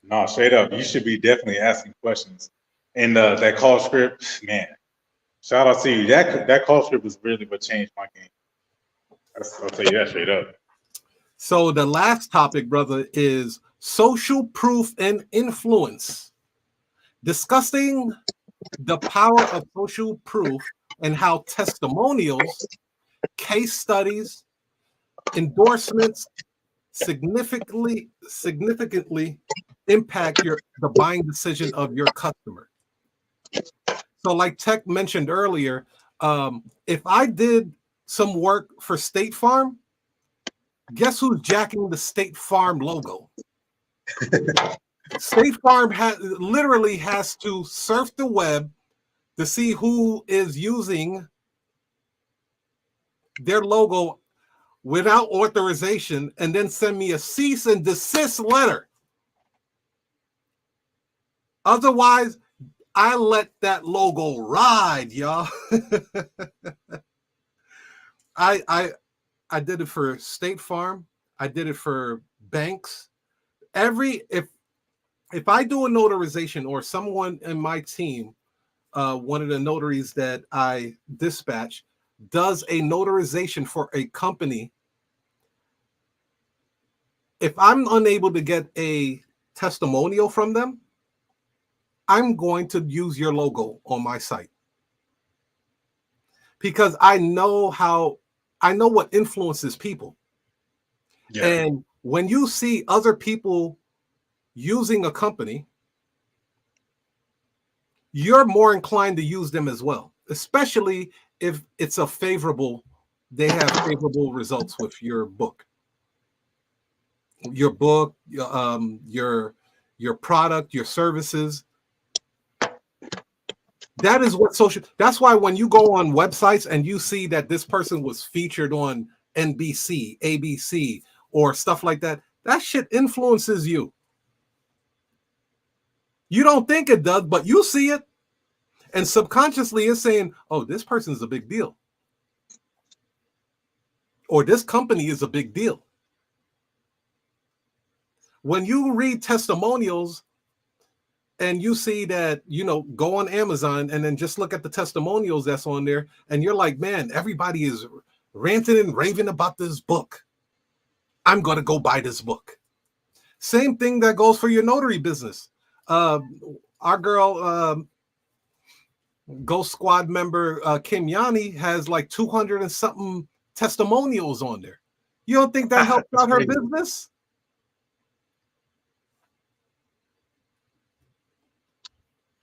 No, straight up, you should be definitely asking questions. And that call script, man, shout out to you. That call script was really what changed my game. I'll tell you that straight up.
So the last topic, brother, is social proof and influence. Discussing the power of social proof and how testimonials, case studies, endorsements significantly impact the buying decision of your customer. So like Tekk mentioned earlier, if I did some work for State Farm, guess who's jacking the State Farm logo? State Farm literally has to surf the web to see who is using their logo without authorization and then send me a cease and desist letter. Otherwise, I let that logo ride, y'all. I did it for State Farm. I did it for banks. If I do a notarization or someone in my team, one of the notaries that I dispatch does a notarization for a company, if I'm unable to get a testimonial from them, I'm going to use your logo on my site because I know what influences people. Yeah. And when you see other people using a company, you're more inclined to use them as well, especially if it's they have favorable results with your book, your product, your services. That is what that's why when you go on websites and you see that this person was featured on NBC, ABC, or stuff like that, that shit influences you. You don't think it does, but you see it. And subconsciously it's saying, oh, this person is a big deal. Or this company is a big deal. When you read testimonials and you see that, go on Amazon and then just look at the testimonials that's on there, and you're like, man, everybody is ranting and raving about this book. I'm going to go buy this book. Same thing that goes for your notary business. Our girl, Ghost Squad member Kim Yanni has like 200 and something testimonials on there. You don't think that helps out her business?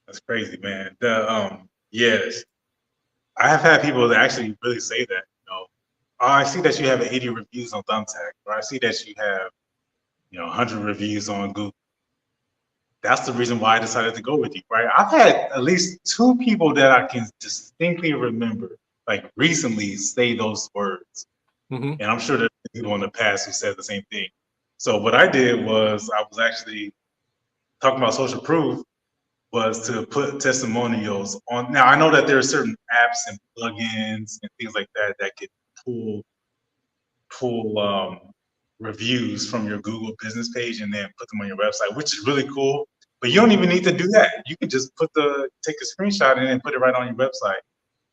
That's crazy, man. Yes, I have had people that actually really say that. I see that you have 80 reviews on Thumbtack, or I see that you have 100 reviews on Google. That's the reason why I decided to go with you, right? I've had at least 2 people that I can distinctly remember, like recently, say those words. Mm-hmm. And I'm sure there's people in the past who said the same thing. So what I did was I was actually talking about social proof was to put testimonials on. Now I know that there are certain apps and plugins and things like that that can pull reviews from your Google business page and then put them on your website, which is really cool. But you don't even need to do that. You can just take a screenshot and then put it right on your website,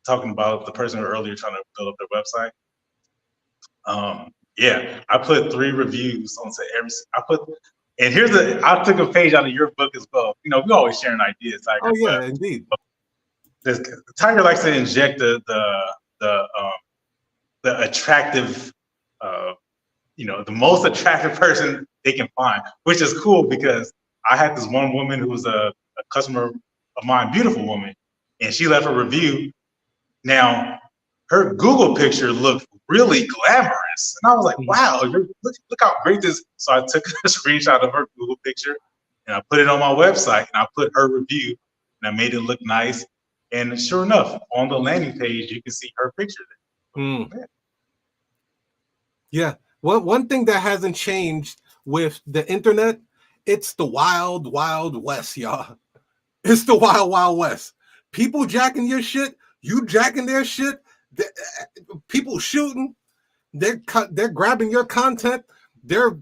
talking about the person earlier trying to build up their website. Yeah, I put 3 reviews onto I took a page out of your book as well. We're always sharing ideas, Tiger.
Oh yeah, indeed.
Tiger likes to inject the attractive, the most attractive person they can find, which is cool because I had this one woman who was a customer of mine, beautiful woman, and she left a review. Now, her Google picture looked really glamorous, and I was like, "Wow, look how great this!" So I took a screenshot of her Google picture, and I put it on my website, and I put her review, and I made it look nice. And sure enough, on the landing page, you can see her picture there.
Yeah. Well, one thing that hasn't changed with the internet, it's the wild, wild west, y'all. It's the wild, wild west. People jacking your shit, you jacking their shit. People shooting, they're grabbing your content. They're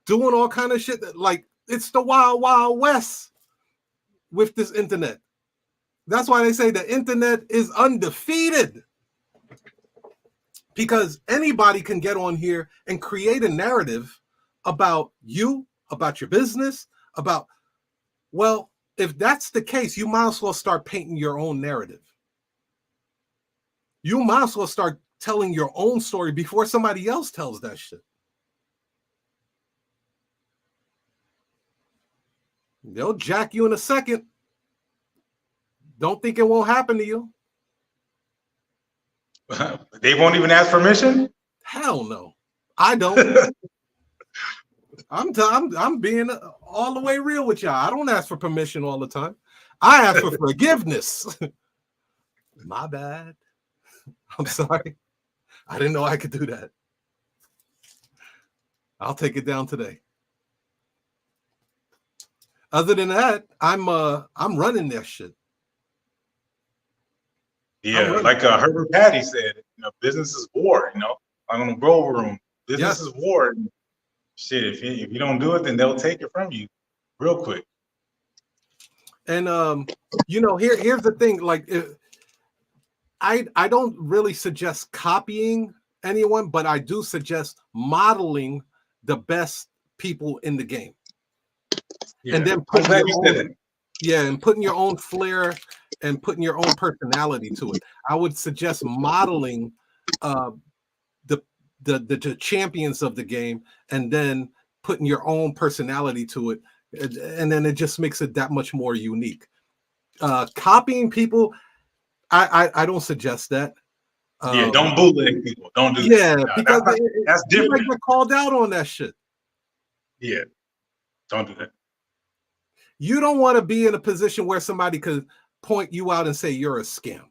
doing all kind of shit. Like, it's the wild, wild west with this internet. That's why they say the internet is undefeated. Because anybody can get on here and create a narrative about you, about your business, about, well, if that's the case, you might as well start painting your own narrative. You might as well start telling your own story before somebody else tells that shit. They'll jack you in a second. Don't think it won't happen to you.
They won't even ask permission?
Hell no. I don't. I'm being all the way real with y'all. I don't ask for permission all the time. I ask for forgiveness. My bad. I'm sorry. I didn't know I could do that. I'll take it down today. Other than that, I'm running that shit.
Yeah, like Herbert Patty said, business is war. On the roll room, business is war. And shit, if you don't do it, then they'll take it from you real quick.
And here's the thing. Like, I don't really suggest copying anyone, but I do suggest modeling the best people in the game.
Yeah.
And then putting your own flair and putting your own personality to it. I would suggest modeling the champions of the game, and then putting your own personality to it, and then it just makes it that much more unique. Copying people, I don't suggest that.
Don't bootleg people. Don't do
that.
No,
because
that's different.
You might get called out on that shit.
Yeah, don't do that.
You don't want to be in a position where somebody could point you out and say you're a scam.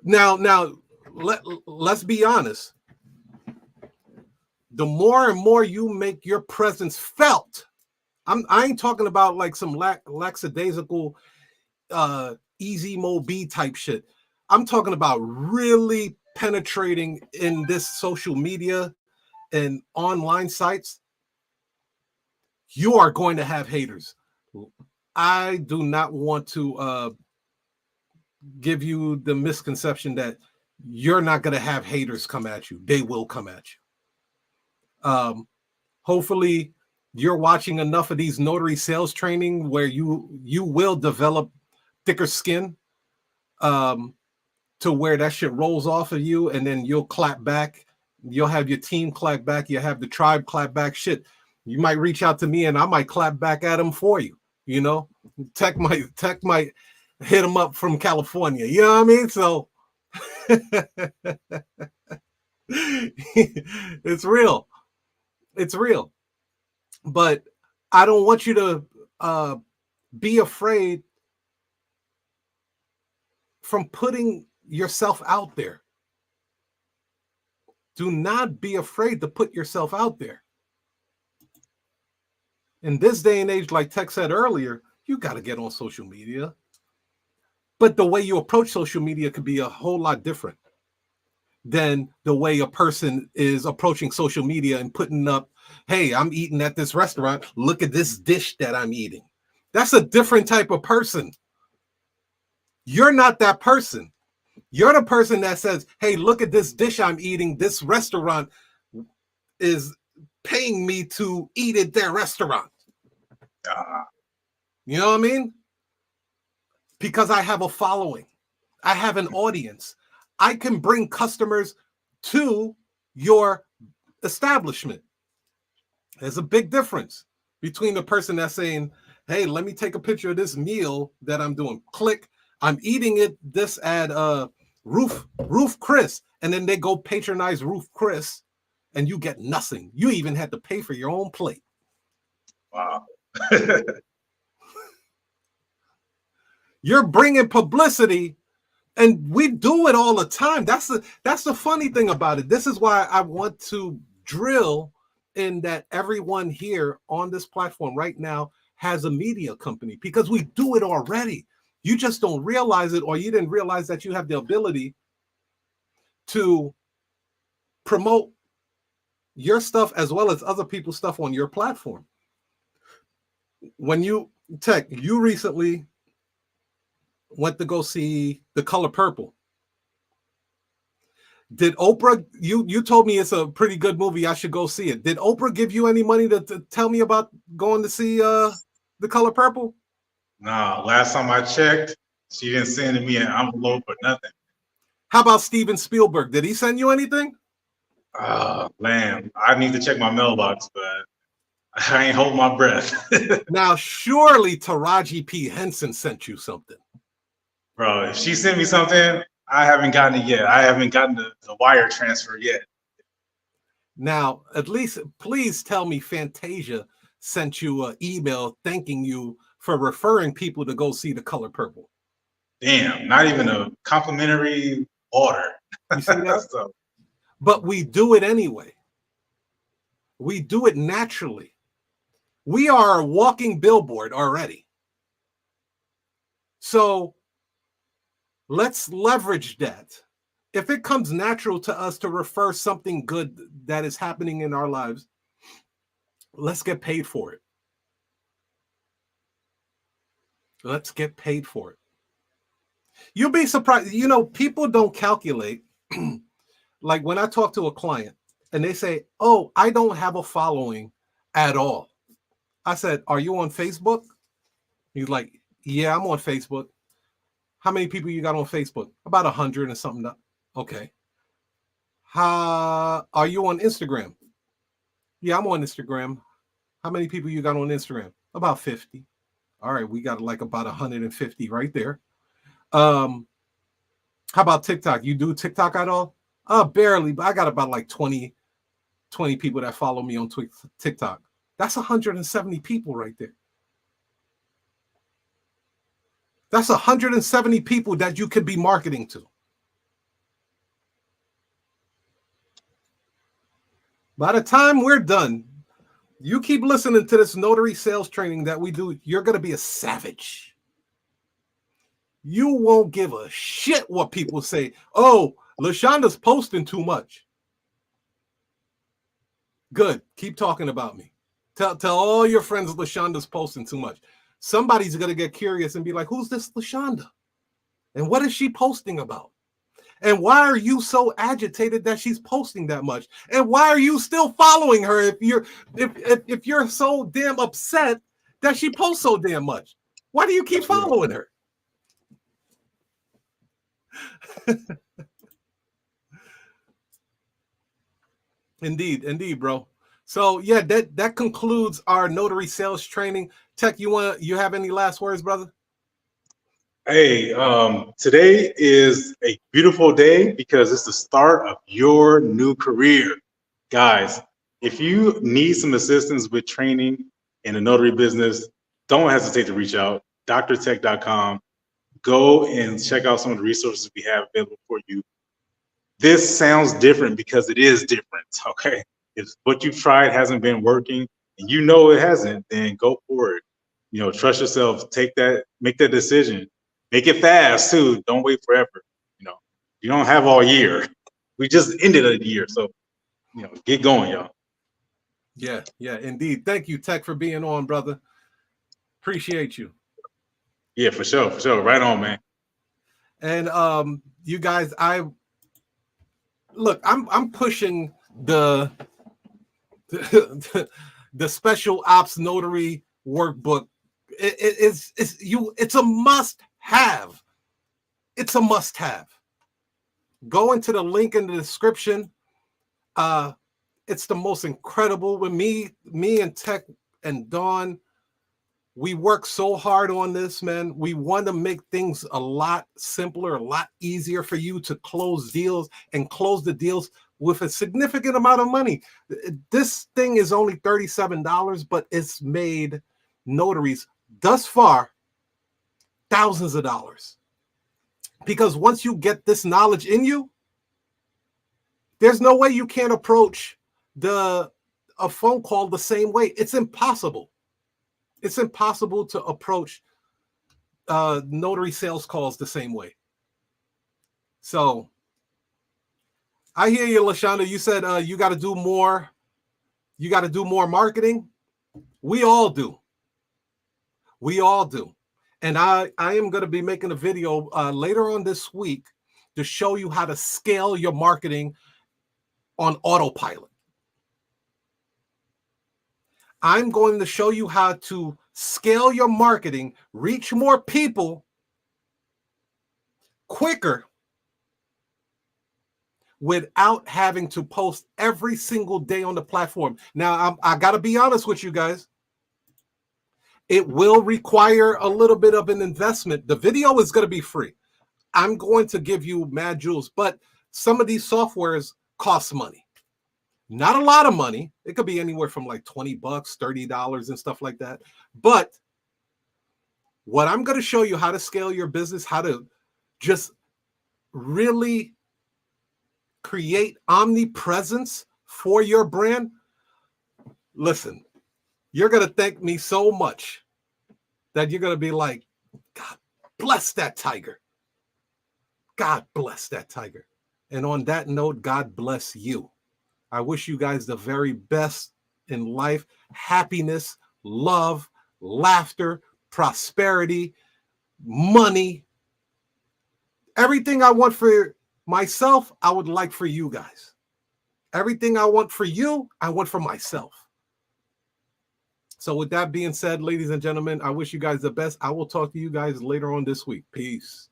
Now, let's be honest. The more and more you make your presence felt, I ain't talking about like some lackadaisical, easy Moby type shit. I'm talking about really penetrating in this social media and online sites. You are going to have haters. I do not want to give you the misconception that you're not going to have haters come at you. They will come at you. Hopefully, you're watching enough of these notary sales training where you will develop thicker skin to where that shit rolls off of you, and then you'll clap back. You'll have your team clap back. You have the tribe clap back. Shit. You might reach out to me and I might clap back at them for you. Tekk might hit him up from California. You know what I mean? So it's real. It's real. But I don't want you to be afraid from putting yourself out there. Do not be afraid to put yourself out there. In this day and age, like Tekk said earlier, you got to get on social media. But the way you approach social media could be a whole lot different than the way a person is approaching social media and putting up, hey, I'm eating at this restaurant. Look at this dish that I'm eating. That's a different type of person. You're not that person. You're the person that says, hey, look at this dish I'm eating. This restaurant is paying me to eat at their restaurant. You know what I mean? Because I have a following. I have an audience. I can bring customers to your establishment. There's a big difference between the person that's saying, hey, let me take a picture of this meal that I'm doing. Click. I'm eating it this at Roof Chris. And then they go patronize Roof Chris and you get nothing. You even had to pay for your own plate.
Wow.
You're bringing publicity, and we do it all the time. That's the funny thing about it. This is why I want to drill in that everyone here on this platform right now has a media company, because we do it already. You just don't realize it, or you didn't realize that you have the ability to promote your stuff as well as other people's stuff on your platform. When you, Tekk, you recently went to go see The Color Purple. Did Oprah, you told me it's a pretty good movie, I should go see it. Did Oprah give you any money to tell me about going to see The Color Purple?
No, last time I checked, she didn't send me an envelope or nothing.
How about Steven Spielberg? Did he send you anything?
Man, I need to check my mailbox, but I ain't holding my breath.
Now, surely Taraji P. Henson sent you something.
Bro, if she sent me something, I haven't gotten it yet. I haven't gotten the wire transfer yet.
Now, at least, please tell me Fantasia sent you an email thanking you for referring people to go see The Color Purple.
Damn, not even a complimentary order.
You see that?
So,
but we do it anyway. We do it naturally. We are a walking billboard already. So let's leverage that. If it comes natural to us to refer something good that is happening in our lives, let's get paid for it. Let's get paid for it. You'll be surprised. You know, people don't calculate. Like when I talk to a client and they say, oh, I don't have a following at all. I said, are you on Facebook? He's like, yeah, I'm on Facebook. How many people you got on Facebook? About 100 and something. Okay. Are you on Instagram? Yeah, I'm on Instagram. How many people you got on Instagram? About 50. All right, we got like about 150 right there. How about TikTok? You do TikTok at all? Barely, but I got about like 20 people that follow me on TikTok. That's 170 people right there. That's 170 people that you could be marketing to. By the time we're done, you keep listening to this notary sales training that we do, you're going to be a savage. You won't give a shit what people say. Oh, LaShonda's posting too much. Good. Keep talking about me. Tell all your friends LaShonda's posting too much. Somebody's going to get curious and be like, who's this LaShonda? And what is she posting about? And why are you so agitated that she's posting that much? And why are you still following her if you're so damn upset that she posts so damn much? Why do you keep following her? Indeed, bro. So yeah, that concludes our notary sales training. Tekk, you have any last words, brother?
Hey, today is a beautiful day because it's the start of your new career. Guys, if you need some assistance with training in the notary business, don't hesitate to reach out. drtekk.com. Go and check out some of the resources we have available for you. This sounds different because it is different, okay? If what you've tried hasn't been working and you know it hasn't, then go for it. You know, trust yourself, make that decision. Make it fast too. Don't wait forever. You know, you don't have all year. We just ended a year. So, you know, get going, y'all.
Yeah, indeed. Thank you, Tekk, for being on, brother. Appreciate you.
Yeah, for sure. Right on, man.
And you guys, I'm pushing the special ops notary workbook. It's a must have. It's a must have. Go into the link in the description. It's the most incredible. With me and Tekk and Dawn, we work so hard on this, man. We want to make things a lot simpler, a lot easier for you to close deals and close the deals with a significant amount of money. This thing is only $37, but it's made notaries thus far thousands of dollars. Because once you get this knowledge in you, there's no way you can't approach a phone call the same way. It's impossible. It's impossible to approach notary sales calls the same way. So I hear you, LaShonda. You said you got to do more You got to do more marketing. We all do. We all do. And I am going to be making a video later on this week to show you how to scale your marketing on autopilot. I'm going to show you how to scale your marketing, reach more people quicker without having to post every single day on the platform. Now, I got to be honest with you guys. It will require a little bit of an investment. The video is going to be free. I'm going to give you mad jewels, but some of these softwares cost money. Not a lot of money. It could be anywhere from like $20, $30 and stuff like that. But what I'm going to show you how to scale your business, how to just really create omnipresence for your brand. Listen, you're going to thank me so much that you're going to be like, God bless that tiger. God bless that tiger. And on that note, God bless you. I wish you guys the very best in life, happiness, love, laughter, prosperity, money. Everything I want for myself, I would like for you guys. Everything I want for you, I want for myself. So with that being said, ladies and gentlemen, I wish you guys the best. I will talk to you guys later on this week. Peace.